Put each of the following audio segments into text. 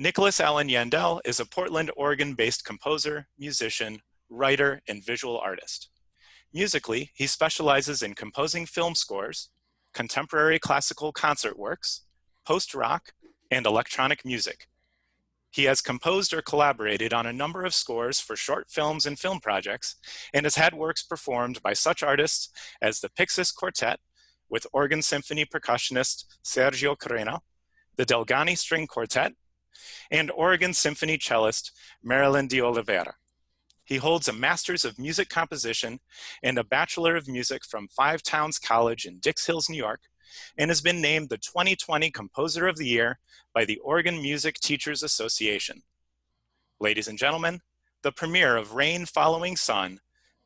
Nicholas Allen Yandel is a Portland, Oregon-based composer, musician, writer, and visual artist. Musically, he specializes in composing film scores, contemporary classical concert works, post-rock, and electronic music. He has composed or collaborated on a number of scores for short films and film projects, and has had works performed by such artists as the Pixis Quartet with Oregon Symphony percussionist Sergio Carreno, the Delgani String Quartet, and Oregon Symphony cellist Marilyn de Oliveira. He holds a Master's of Music Composition and a Bachelor of Music from Five Towns College in Dix Hills, New York, and has been named the 2020 Composer of the Year by the Oregon Music Teachers Association. Ladies and gentlemen, the premiere of Rain Following Sun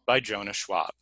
by Jonah Schwab.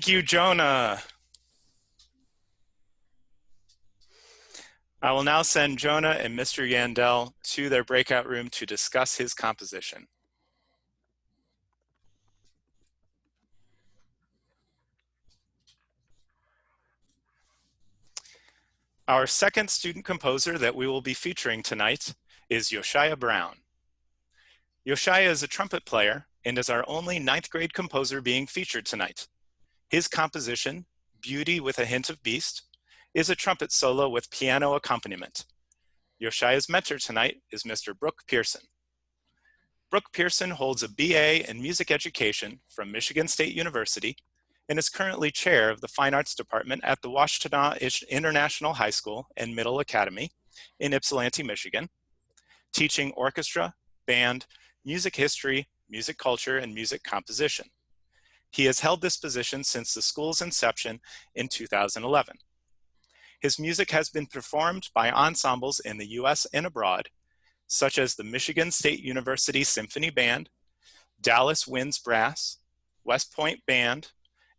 Thank you, Jonah. I will now send Jonah and Mr. Yandel to their breakout room to discuss his composition. Our second student composer that we will be featuring tonight is Yoshaya Brown. Yoshaya is a trumpet player and is our only 9th grade composer being featured tonight. His composition, Beauty with a Hint of Beast, is a trumpet solo with piano accompaniment. Yoshaya's mentor tonight is Mr. Brooke Pearson. Brooke Pearson holds a BA in music education from Michigan State University and is currently chair of the Fine Arts Department at the Washtenaw International High School and Middle Academy in Ypsilanti, Michigan, teaching orchestra, band, music history, music culture, and music composition. He has held this position since the school's inception in 2011. His music has been performed by ensembles in the US and abroad, such as the Michigan State University Symphony Band, Dallas Winds Brass, West Point Band,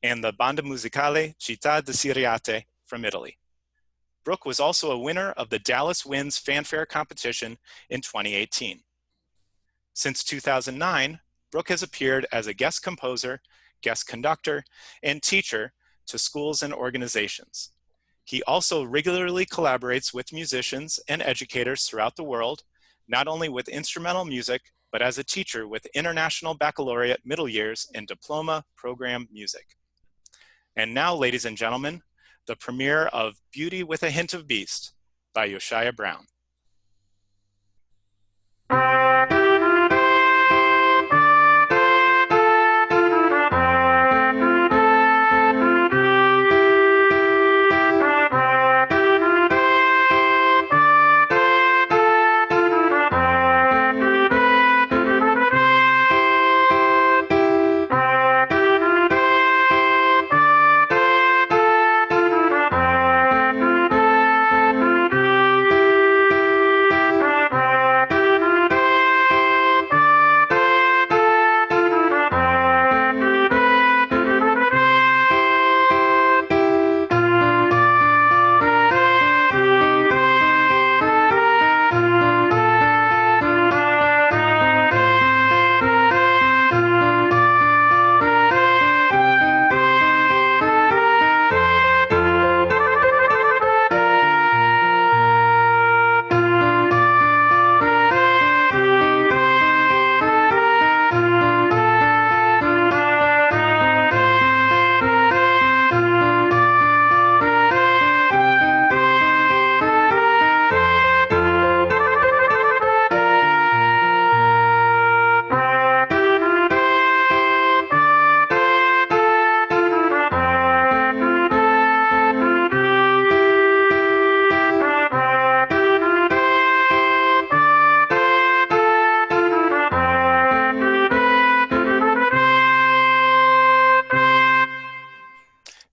and the Banda Musicale Città di Siriate from Italy. Brooke was also a winner of the Dallas Winds Fanfare Competition in 2018. Since 2009, Brooke has appeared as a guest composer, guest conductor, and teacher to schools and organizations. He also regularly collaborates with musicians and educators throughout the world, not only with instrumental music, but as a teacher with International Baccalaureate Middle Years and Diploma Program Music. And now, ladies and gentlemen, the premiere of Beauty with a Hint of Beast by Yoshaya Brown.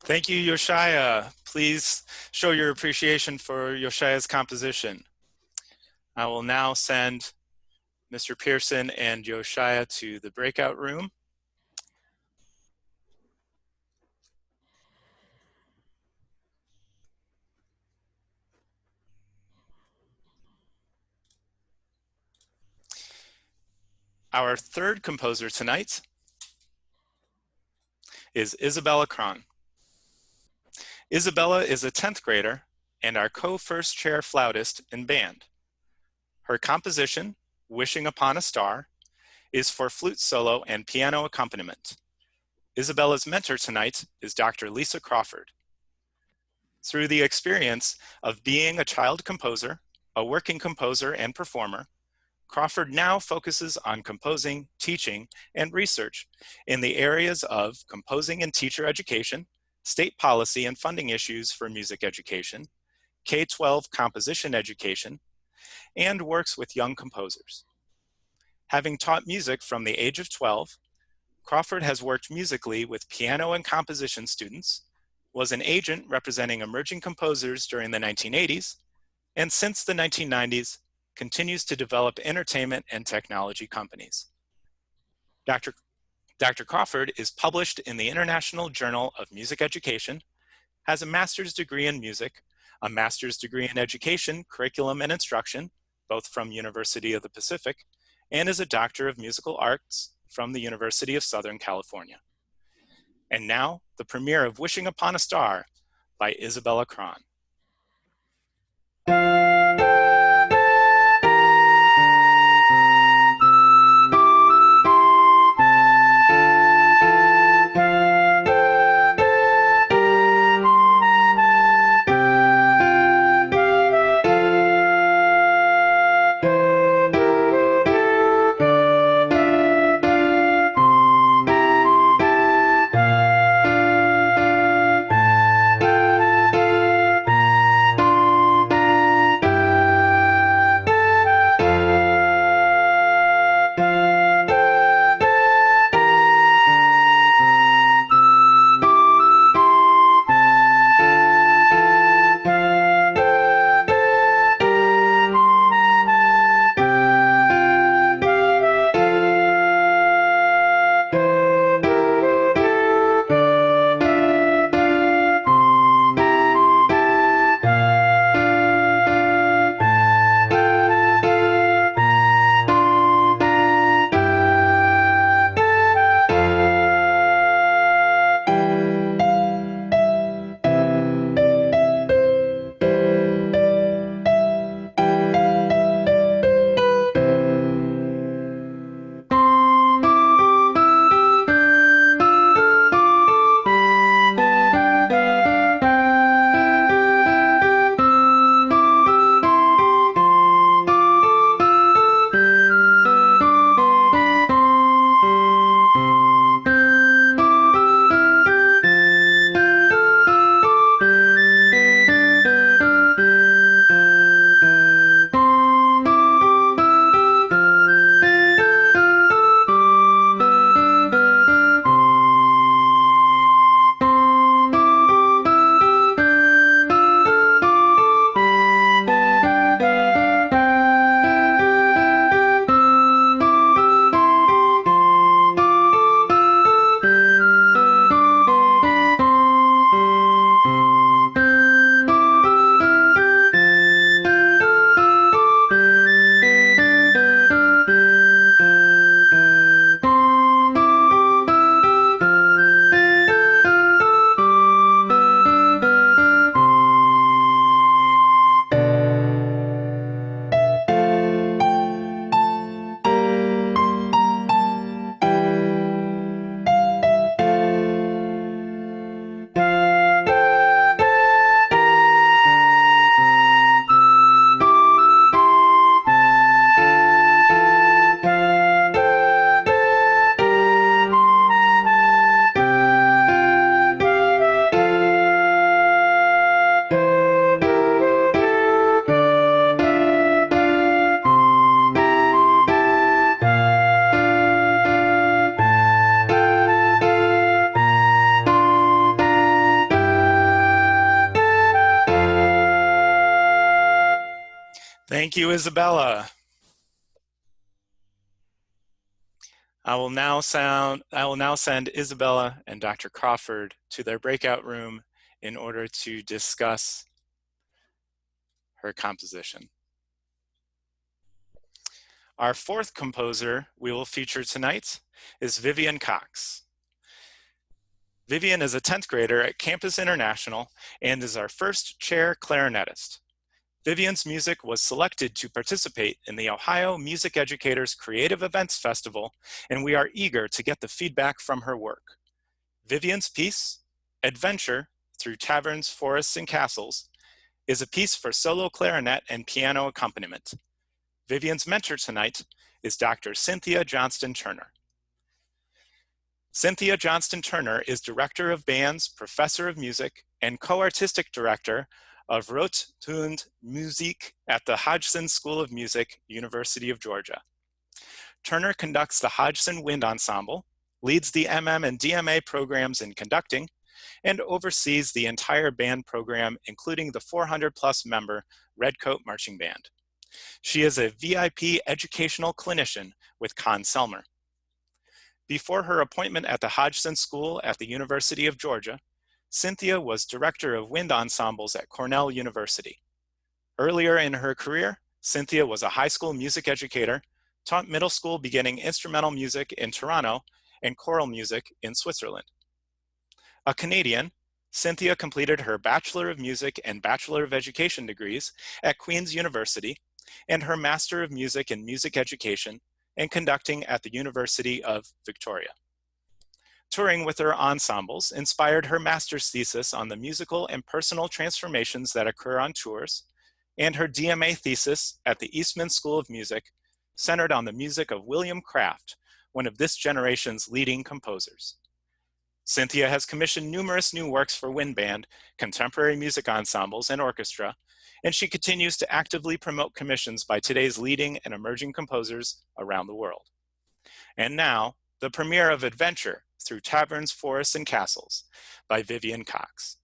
Thank you, Yoshaya. Please show your appreciation for Yoshaya's composition. I will now send Mr. Pearson and Yoshaya to the breakout room. Our third composer tonight is Isabella Cron. Isabella is a 10th grader and our co-first chair flautist in band. Her composition, Wishing Upon a Star, is for flute solo and piano accompaniment. Isabella's mentor tonight is Dr. Lisa Crawford. Through the experience of being a child composer, a working composer and performer, Crawford now focuses on composing, teaching, and research in the areas of composing and teacher education, state policy and funding issues for music education, K-12 composition education, and works with young composers. Having taught music from the age of 12, Crawford has worked musically with piano and composition students, was an agent representing emerging composers during the 1980s, and since the 1990s, continues to develop entertainment and technology companies. Dr. Crawford is published in the International Journal of Music Education, has a master's degree in music, a master's degree in education, curriculum, and instruction, both from University of the Pacific, and is a doctor of musical arts from the University of Southern California. And now, the premiere of Wishing Upon a Star by Isabella Cron. Thank you, Isabella. I will now send Isabella and Dr. Crawford to their breakout room in order to discuss her composition. Our fourth composer we will feature tonight is Vivian Cox. Vivian is a 10th grader at Campus International and is our first chair clarinetist. Vivian's music was selected to participate in the Ohio Music Educators Creative Events Festival, and we are eager to get the feedback from her work. Vivian's piece, Adventure Through Taverns, Forests, and Castles, is a piece for solo clarinet and piano accompaniment. Vivian's mentor tonight is Dr. Cynthia Johnston-Turner. Cynthia Johnston-Turner is Director of Bands, Professor of Music, and Co-Artistic Director of Rotund Musik at the Hodgson School of Music, University of Georgia. Turner conducts the Hodgson Wind Ensemble, leads the MM and DMA programs in conducting, and oversees the entire band program, including the 400-plus member Redcoat Marching Band. She is a VIP educational clinician with Con Selmer. Before her appointment at the Hodgson School at the University of Georgia, Cynthia was Director of Wind Ensembles at Cornell University. Earlier in her career, Cynthia was a high school music educator, taught middle school beginning instrumental music in Toronto and choral music in Switzerland. A Canadian, Cynthia completed her Bachelor of Music and Bachelor of Education degrees at Queen's University and her Master of Music in Music Education and Conducting at the University of Victoria. Touring with her ensembles inspired her master's thesis on the musical and personal transformations that occur on tours, and her DMA thesis at the Eastman School of Music centered on the music of William Kraft, one of this generation's leading composers. Cynthia has commissioned numerous new works for wind band, contemporary music ensembles, and orchestra, and she continues to actively promote commissions by today's leading and emerging composers around the world. And now, the premiere of Adventure Through Taverns, Forests, and Castles by Vivian Cox.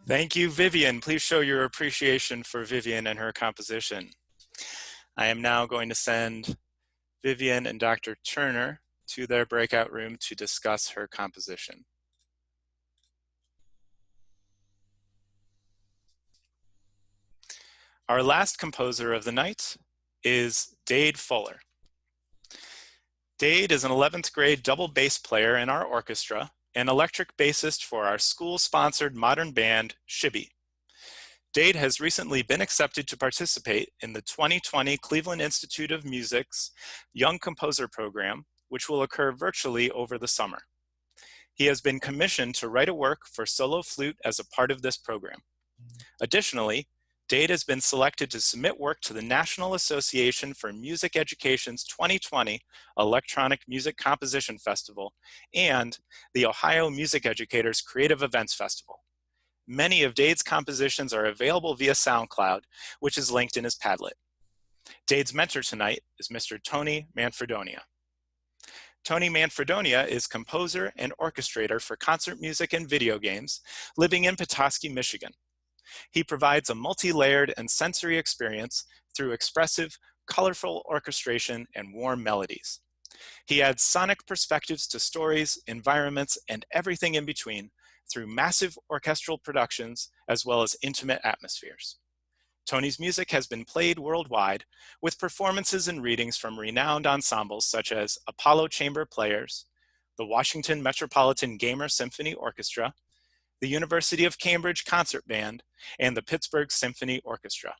Thank you, Vivian. Please show your appreciation for Vivian and her composition. I am now going to send Vivian and Dr. Turner to their breakout room to discuss her composition. Our last composer of the night is Dade Fuller. Dade is an 11th grade double bass player in our orchestra and electric bassist for our school-sponsored modern band, Shibby. Dade has recently been accepted to participate in the 2020 Cleveland Institute of Music's Young Composer Program, which will occur virtually over the summer. He has been commissioned to write a work for solo flute as a part of this program. Additionally, Dade has been selected to submit work to the National Association for Music Education's 2020 Electronic Music Composition Festival and the Ohio Music Educators Creative Events Festival. Many of Dade's compositions are available via SoundCloud, which is linked in his Padlet. Dade's mentor tonight is Mr. Tony Manfredonia. Tony Manfredonia is composer and orchestrator for concert music and video games, living in Petoskey, Michigan. He provides a multi-layered and sensory experience through expressive, colorful orchestration and warm melodies. He adds sonic perspectives to stories, environments, and everything in between through massive orchestral productions as well as intimate atmospheres. Tony's music has been played worldwide with performances and readings from renowned ensembles such as Apollo Chamber Players, the Washington Metropolitan Gamer Symphony Orchestra, the University of Cambridge Concert Band, and the Pittsburgh Symphony Orchestra.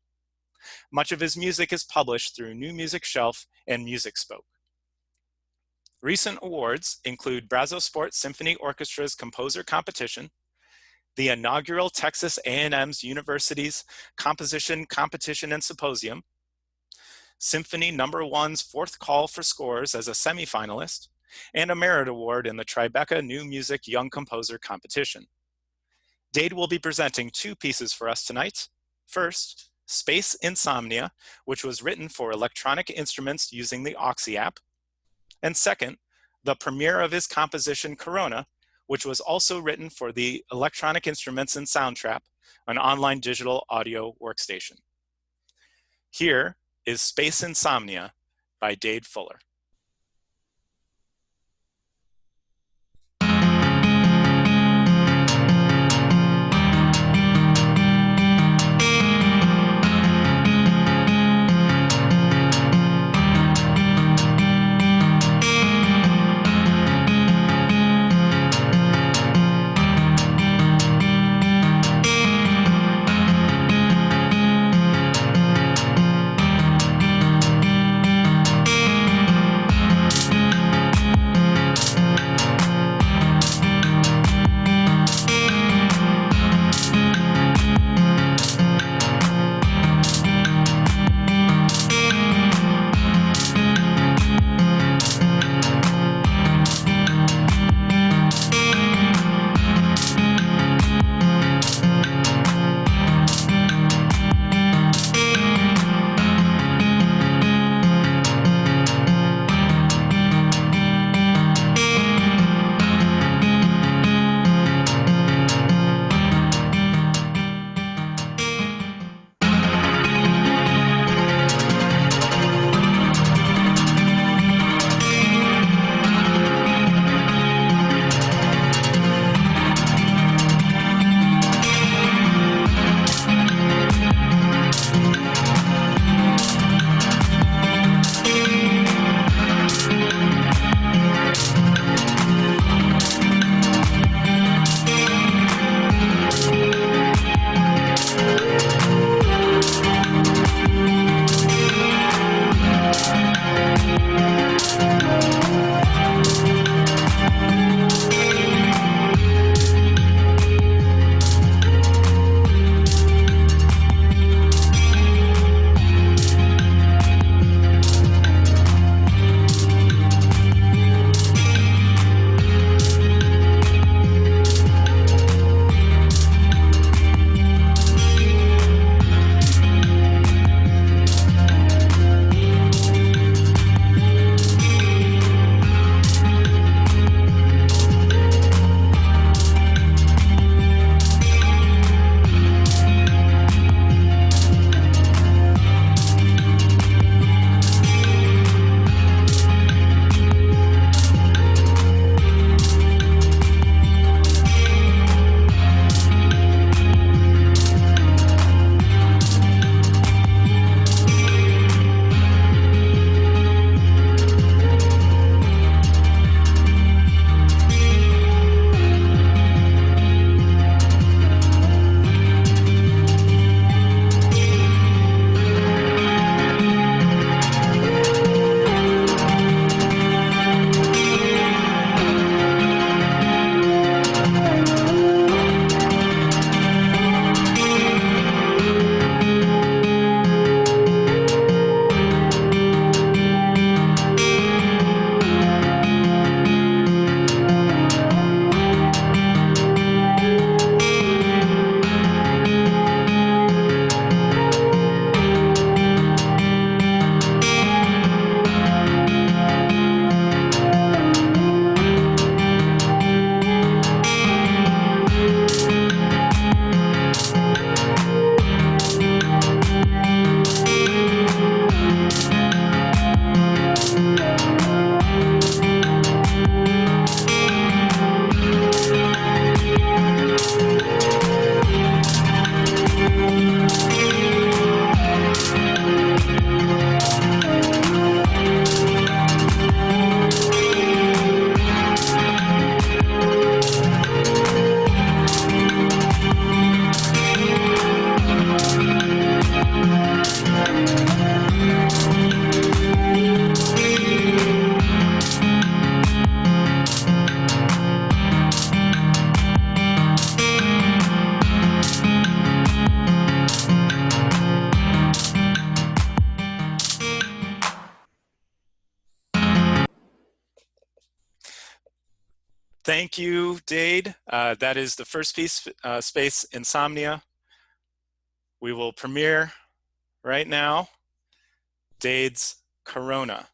Much of his music is published through New Music Shelf and Music Spoke. Recent awards include Brazosport Symphony Orchestra's Composer Competition, the inaugural Texas A&M's University's Composition Competition and Symposium, Symphony No. 1's fourth call for scores as a semifinalist, and a merit award in the Tribeca New Music Young Composer Competition. Dade will be presenting two pieces for us tonight. First, Space Insomnia, which was written for electronic instruments using the Oxy app. And second, the premiere of his composition Corona, which was also written for the Electronic Instruments and Soundtrap, an online digital audio workstation. Here is Space Insomnia by Dade Fuller. Thank you, Dade. That is the first piece, Space Insomnia. We will premiere right now Dade's Corona.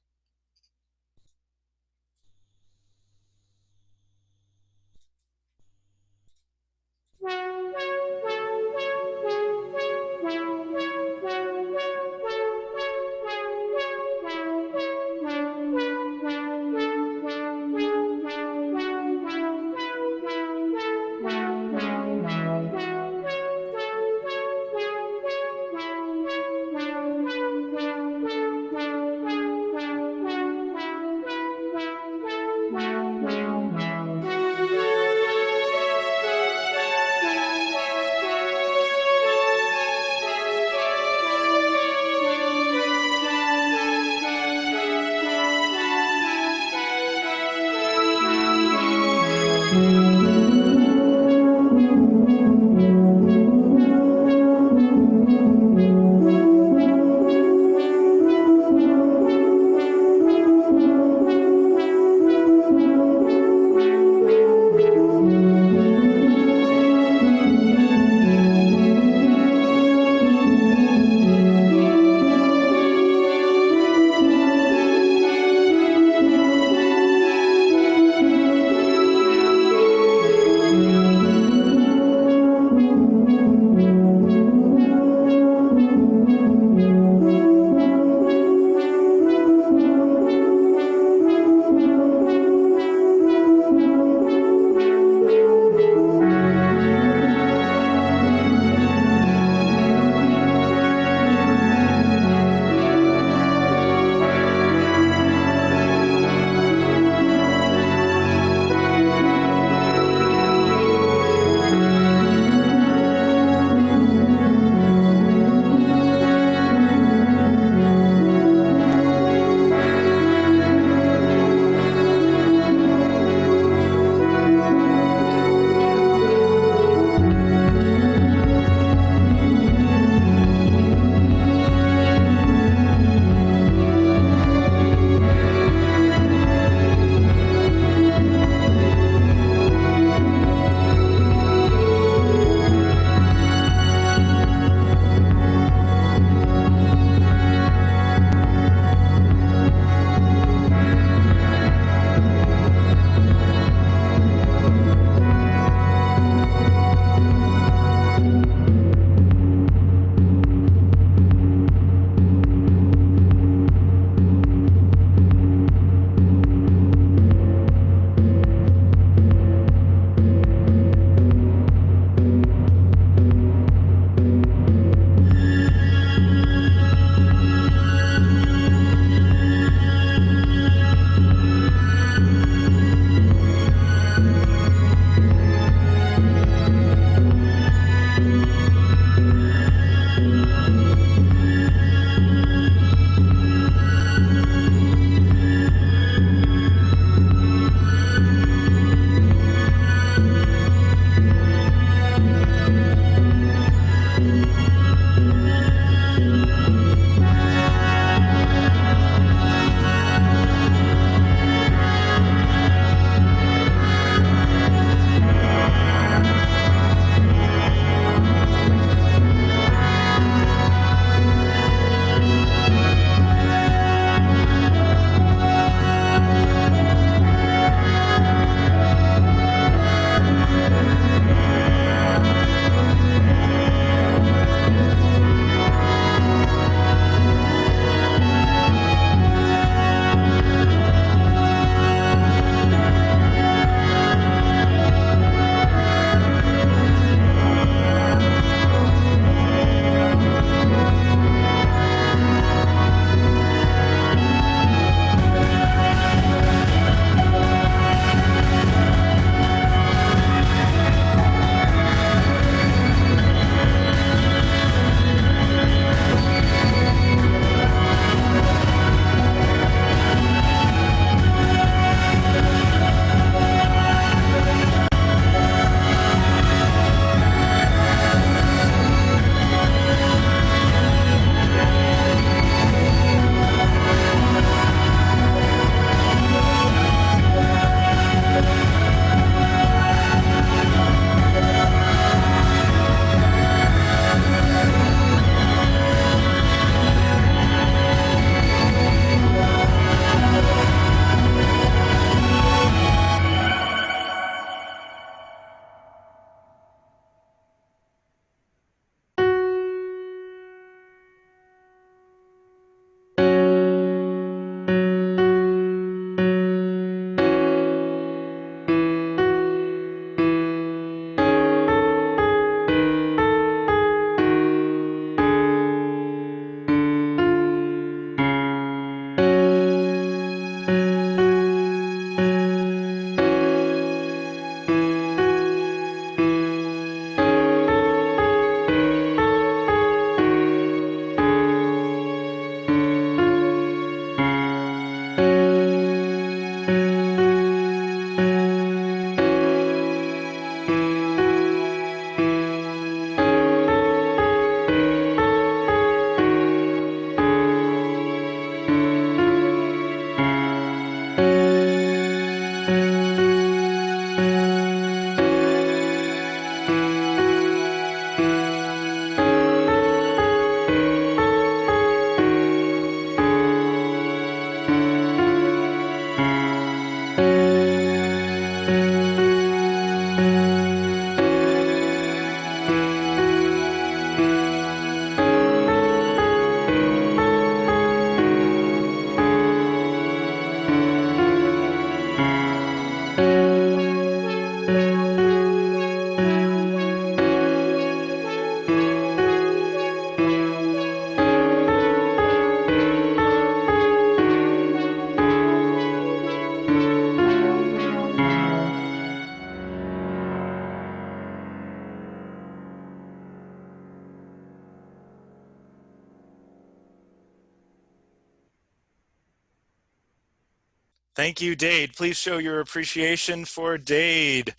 Thank you, Dade. Please show your appreciation for Dade.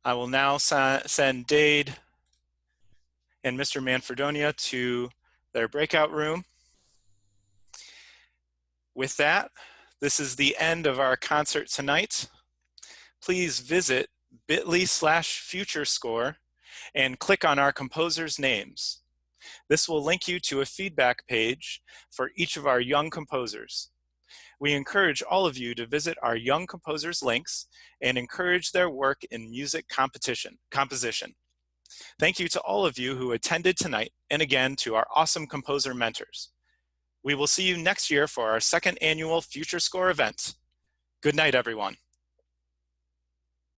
I will now send Dade and Mr. Manfredonia to their breakout room. With that, this is the end of our concert tonight. Please visit bit.ly/Futurescore and click on our composers' names. This will link you to a feedback page for each of our young composers. We encourage all of you to visit our young composers links and encourage their work in music composition. Thank you to all of you who attended tonight, and again to our awesome composer mentors. We will see you next year for our second annual Futurescore event. Good night, everyone.